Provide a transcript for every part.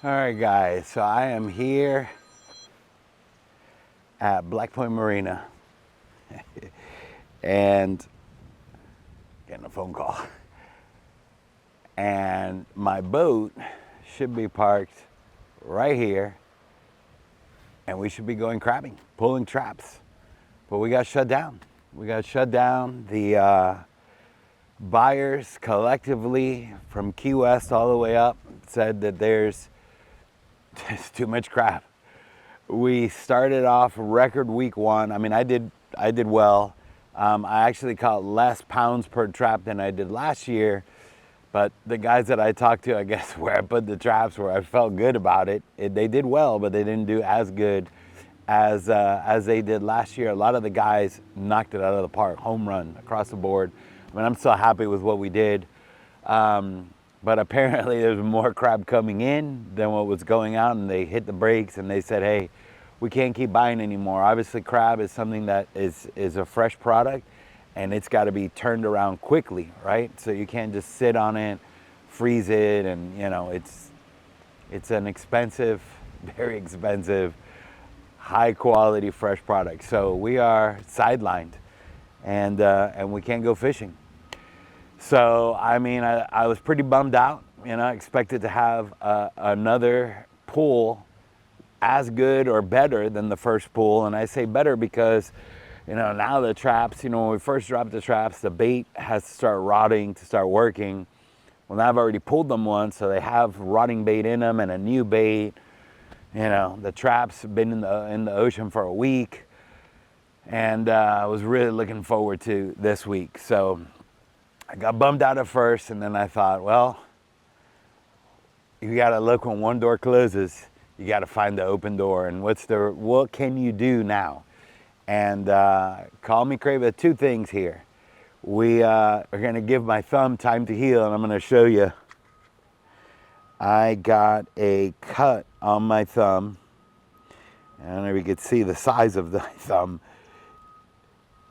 All right, guys, so I am here at Black Point Marina and getting a phone call. And my boat should be parked right here and we should be going crabbing, pulling traps. But we got shut down. We got shut down. The buyers collectively from Key West all the way up said that there's too much crab. We started off record week one. I mean, I did well. I actually caught less pounds per trap than I did last year, but the guys that I talked to, I guess, where I put the traps, where I felt good about it, they did well, but they didn't do as good as they did last year. A lot of the guys knocked it out of the park, home run across the board. I mean, I'm still happy with what we did. But apparently there's more crab coming in than what was going out, and they hit the brakes and they said, hey, we can't keep buying anymore. Obviously crab is something that is a fresh product and it's got to be turned around quickly, right? So you can't just sit on it, freeze it, and you know, it's an expensive, very expensive, high quality fresh product. So we are sidelined and we can't go fishing. So, I mean, I was pretty bummed out, you know, expected to have another pool as good or better than the first pool. And I say better because, you know, now the traps, you know, when we first dropped the traps, the bait has to start rotting to start working. Well, now I've already pulled them once, so they have rotting bait in them and a new bait. You know, the traps have been in the ocean for a week. And I was really looking forward to this week. So I got bummed out at first, and then I thought, well, you gotta look when one door closes, you gotta find the open door, and what can you do now? And call me crazy, but two things here. We are gonna give my thumb time to heal, and I'm gonna show you. I got a cut on my thumb. I don't know if you could see the size of the thumb.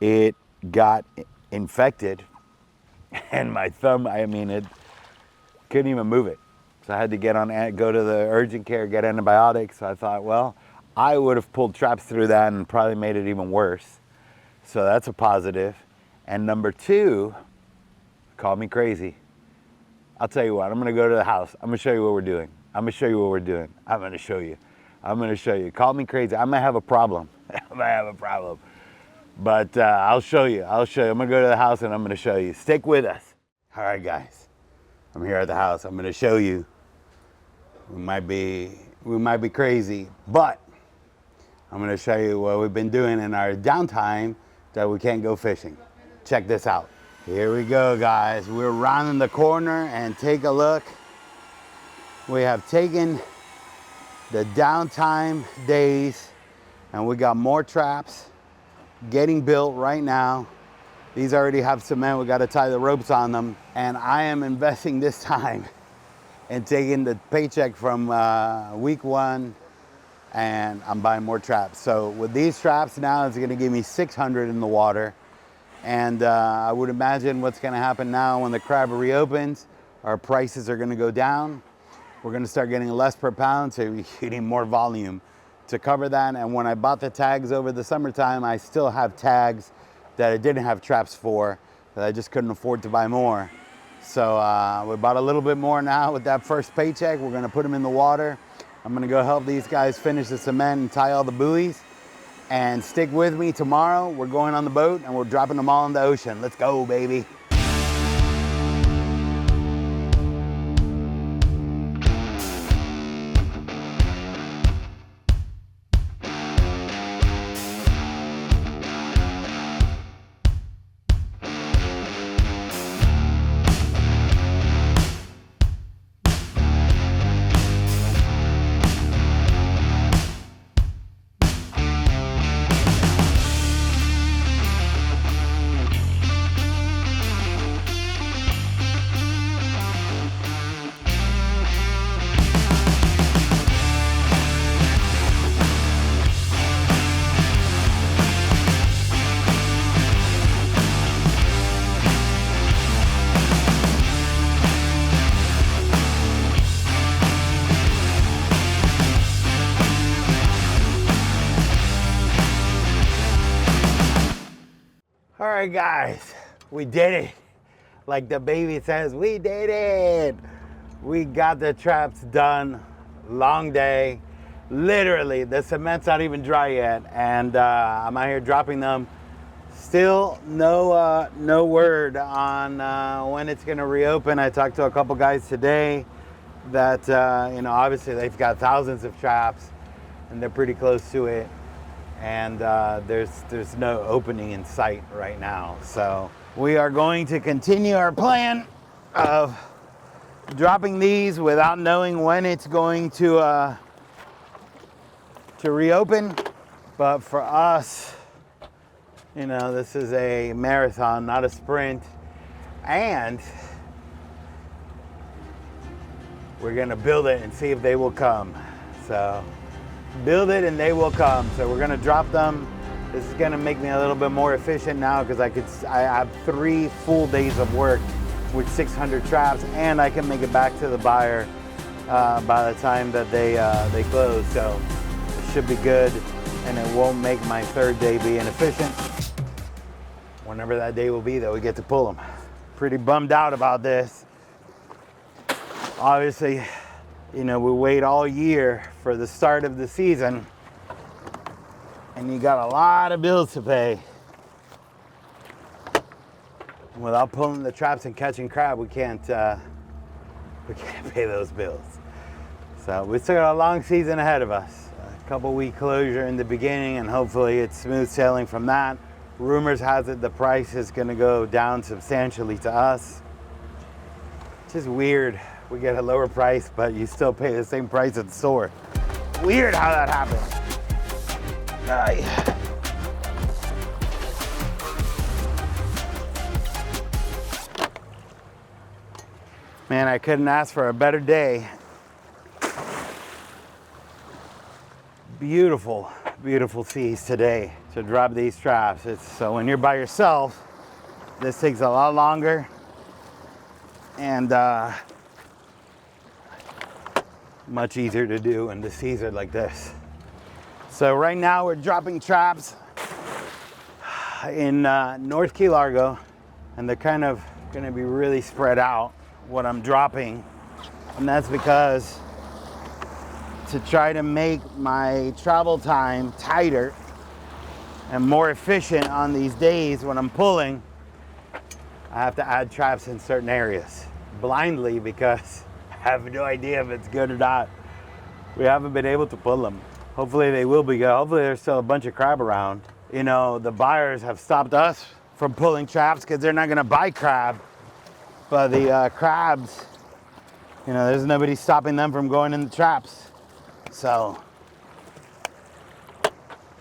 It got infected. And my thumb, I mean, it couldn't even move it. So I had to go to the urgent care, get antibiotics. So I thought, well, I would have pulled traps through that and probably made it even worse. So that's a positive. And number two, call me crazy. I'll tell you what, I'm gonna go to the house. I'm gonna show you what we're doing. I'm gonna show you what we're doing. I'm gonna show you. I'm gonna show you. Call me crazy. I might have a problem. I might have a problem. But I'll show you. I'm gonna go to the house and I'm gonna show you. Stick with us. All right, guys. I'm here at the house. I'm gonna show you. We might be crazy, but I'm gonna show you what we've been doing in our downtime that we can't go fishing. Check this out. Here we go, guys. We're rounding the corner and take a look. We have taken the downtime days and we got more traps getting built right now. These already have cement. We got to tie the ropes on them. And I am investing this time in taking the paycheck from week one, and I'm buying more traps. So with these traps now, it's going to give me 600 in the water. And I would imagine what's going to happen now when the crab reopens, our prices are going to go down. We're going to start getting less per pound, so we're getting more volume to cover that. And when I bought the tags over the summertime, I still have tags that I didn't have traps for, that I just couldn't afford to buy more. So we bought a little bit more now with that first paycheck. We're gonna put them in the water. I'm gonna go help these guys finish the cement and tie all the buoys. And stick with me tomorrow. We're going on the boat and we're dropping them all in the ocean. Let's go, baby. right, guys, we did it. Like the baby says, we did it. We got the traps done. Long day. Literally, the cement's not even dry yet, and I'm out here dropping them. Still no word on when it's gonna reopen. I talked to a couple guys today that obviously they've got thousands of traps and they're pretty close to it, and there's no opening in sight right now. So we are going to continue our plan of dropping these without knowing when it's going to reopen. But for us, this is a marathon, not a sprint, and we're gonna build it and see if they will come. So build it and they will come. So we're gonna drop them. This is gonna make me a little bit more efficient now, because I have 3 full days of work with 600 traps, and I can make it back to the buyer by the time that they close. So it should be good, and it won't make my 3rd day be inefficient. Whenever that day will be that we get to pull them. Pretty bummed out about this. Obviously, we wait all year for the start of the season, and you got a lot of bills to pay. And without pulling the traps and catching crab, we can't pay those bills. So we still got a long season ahead of us. A couple week closure in the beginning, and hopefully it's smooth sailing from that. Rumors has it the price is going to go down substantially to us. It's just weird. We get a lower price, but you still pay the same price at the store. Weird how that happens. Man, I couldn't ask for a better day. Beautiful, beautiful seas today to drop these traps. So when you're by yourself, this takes a lot longer, and much easier to do when the seas are like this. So right now we're dropping traps in North Key Largo, and they're kind of going to be really spread out what I'm dropping, and that's because to try to make my travel time tighter and more efficient on these days when I'm pulling, I have to add traps in certain areas blindly, because I have no idea if it's good or not. We haven't been able to pull them. Hopefully they will be good. Hopefully there's still a bunch of crab around. The buyers have stopped us from pulling traps because they're not gonna buy crab. But the crabs, there's nobody stopping them from going in the traps. So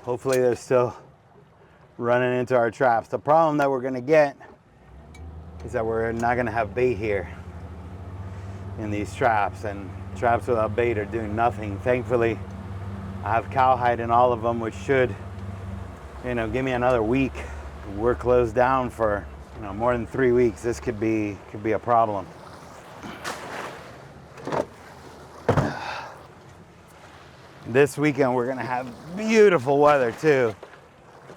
hopefully they're still running into our traps. The problem that we're gonna get is that we're not gonna have bait here in these traps, and traps without bait are doing nothing. Thankfully, I have cowhide in all of them, which should, give me another week. We're closed down for, more than 3 weeks. This could be a problem. This weekend we're gonna have beautiful weather too.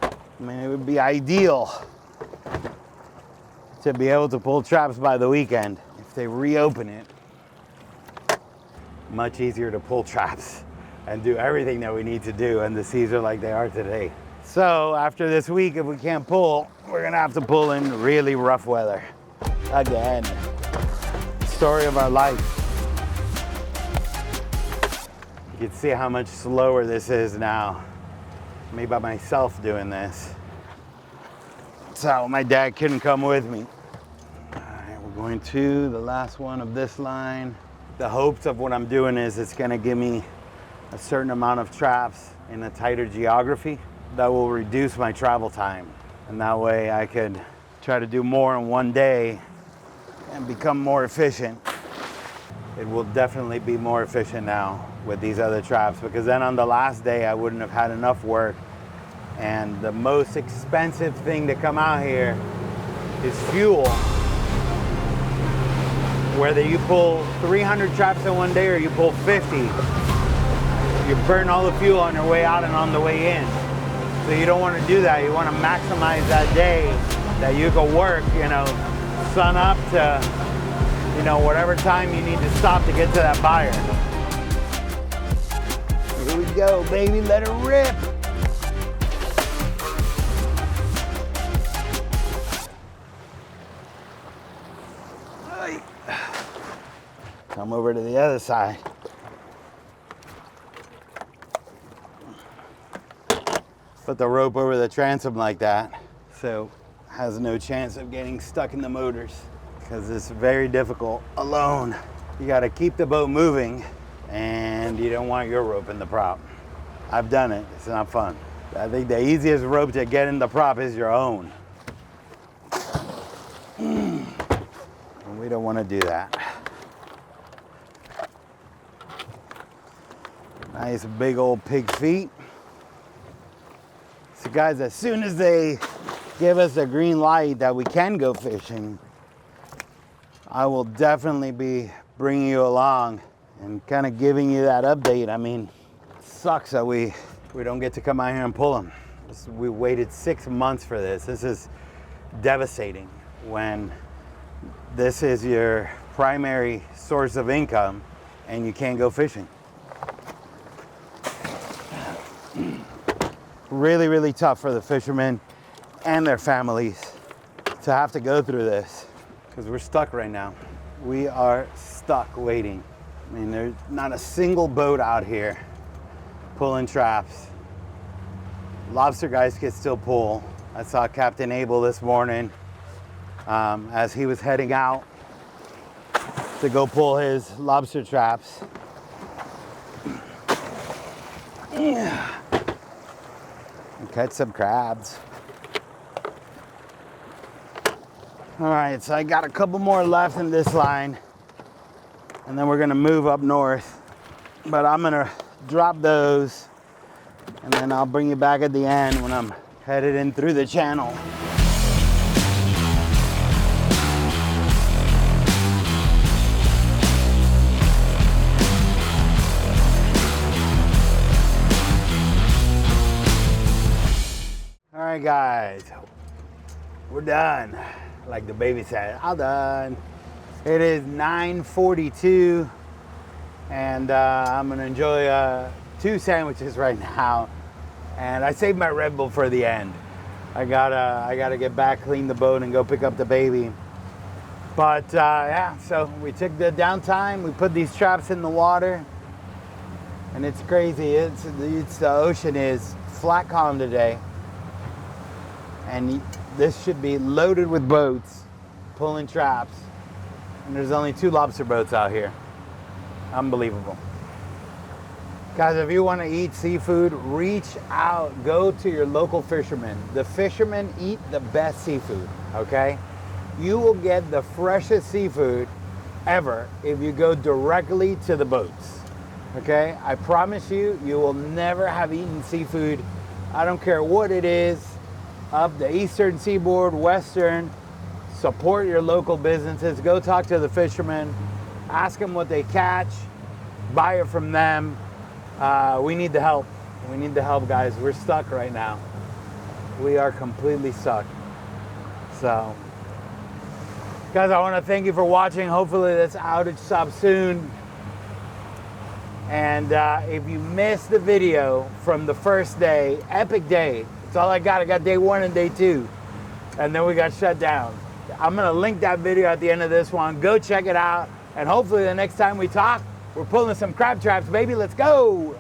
It would be ideal to be able to pull traps by the weekend. If they reopen it, much easier to pull traps and do everything that we need to do, and the seas are like they are today. So after this week, if we can't pull, we're gonna have to pull in really rough weather again. Story of our life. You can see how much slower this is now. Me by myself doing this. So my dad couldn't come with me. All right, we're going to the last one of this line. The hopes of what I'm doing is it's gonna give me a certain amount of traps in a tighter geography that will reduce my travel time. And that way I could try to do more in one day and become more efficient. It will definitely be more efficient now with these other traps, because then on the last day I wouldn't have had enough work. And the most expensive thing to come out here is fuel. Whether you pull 300 traps in one day or you pull 50, you burn all the fuel on your way out and on the way in. So you don't want to do that. You want to maximize that day that you can work, you know, sun up to, you know, whatever time you need to stop to get to that buyer. Here we go, baby, let it rip. Come over to the other side. Put the rope over the transom like that, so it has no chance of getting stuck in the motors, because it's very difficult alone. You got to keep the boat moving, and you don't want your rope in the prop. I've done it, it's not fun. I think the easiest rope to get in the prop is your own. And we don't want to do that. Nice big old pig feet. So guys, as soon as they give us a green light that we can go fishing, I will definitely be bringing you along and kind of giving you that update. I mean, it sucks that we don't get to come out here and pull them. We waited 6 months for this. This is devastating when this is your primary source of income and you can't go fishing. Really, really tough for the fishermen and their families to have to go through this, because we're stuck right now. We are stuck waiting. I mean, there's not a single boat out here pulling traps. Lobster guys can still pull. I saw Captain Abel this morning as he was heading out to go pull his lobster traps. Yeah. Catch some crabs. All right, so I got a couple more left in this line, and then we're gonna move up north. But I'm gonna drop those, and then I'll bring you back at the end when I'm headed in through the channel. All right, guys, we're done. Like the baby said, I'm done. It is 9:42, and I'm gonna enjoy 2 sandwiches right now. And I saved my Red Bull for the end. I gotta get back, clean the boat, and go pick up the baby. But yeah, so we took the downtime. We put these traps in the water, and it's crazy. It's the ocean is flat calm today. And this should be loaded with boats pulling traps, and there's only 2 lobster boats out here. Unbelievable. Guys, if you want to eat seafood, reach out, go to your local fishermen. The fishermen eat the best seafood, okay? You will get the freshest seafood ever if you go directly to the boats, okay? I promise you, you will never have eaten seafood, I don't care what it is, up the eastern seaboard, western. Support your local businesses. Go talk to the fishermen. Ask them what they catch. Buy it from them. We need the help. We need the help, guys. We're stuck right now. We are completely stuck. So, guys, I want to thank you for watching. Hopefully this outage stops soon. And if you missed the video from the first day, epic day, that's all I got. I got day 1 and day 2. And then we got shut down. I'm going to link that video at the end of this one. Go check it out. And hopefully the next time we talk, we're pulling some crab traps, baby. Let's go.